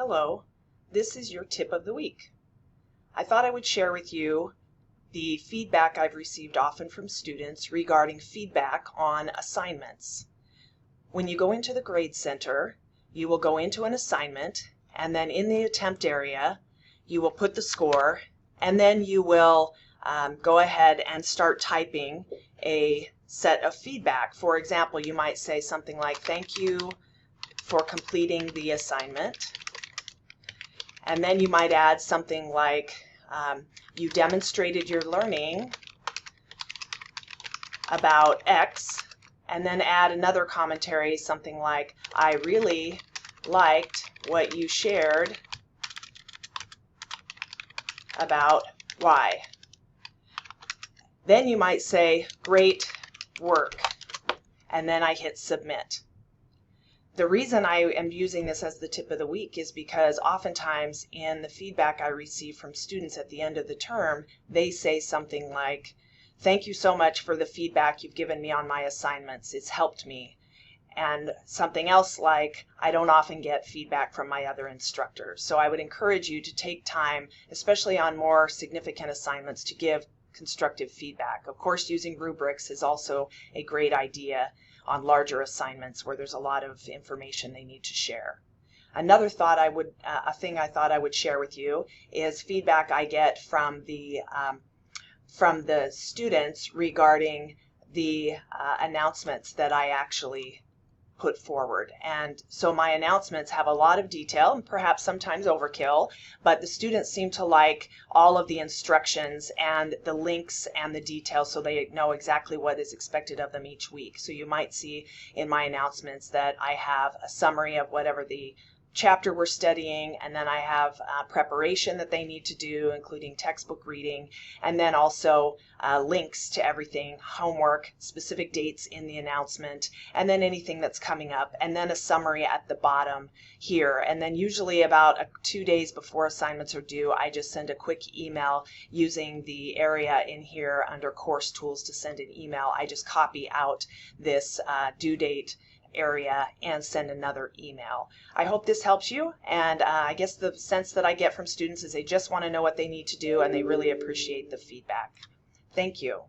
Hello, this is your tip of the week. I thought I would share with you the feedback I've received often from students regarding feedback on assignments. When you go into the Grade Center, you will go into an assignment, and then in the attempt area, you will put the score, and then you will go ahead and start typing a set of feedback. For example, you might say something like, "Thank you for completing the assignment." And then you might add something like, "You demonstrated your learning about X," and then add another commentary, something like, "I really liked what you shared about Y." Then you might say, "Great work," and then I hit submit. The reason I am using this as the tip of the week is because oftentimes in the feedback I receive from students at the end of the term, they say something like, "Thank you so much for the feedback you've given me on my assignments. It's helped me." And something else like, "I don't often get feedback from my other instructors." So I would encourage you to take time, especially on more significant assignments, to give constructive feedback. Of course, using rubrics is also a great idea on larger assignments where there's a lot of information they need to share. Another thought a thing I thought I would share with you is feedback I get from the students regarding the announcements that I actually put forward. And so my announcements have a lot of detail and perhaps sometimes overkill, but the students seem to like all of the instructions and the links and the details so they know exactly what is expected of them each week. So you might see in my announcements that I have a summary of whatever the chapter we're studying, and then I have preparation that they need to do, including textbook reading, and then also links to everything, homework, specific dates in the announcement, and then anything that's coming up, and then a summary at the bottom here. And then usually about 2 days before assignments are due, I just send a quick email using the area in here under course tools to send an email. I just copy out this due date area and send another email. I hope this helps you, and I guess the sense that I get from students is they just want to know what they need to do and they really appreciate the feedback. Thank you.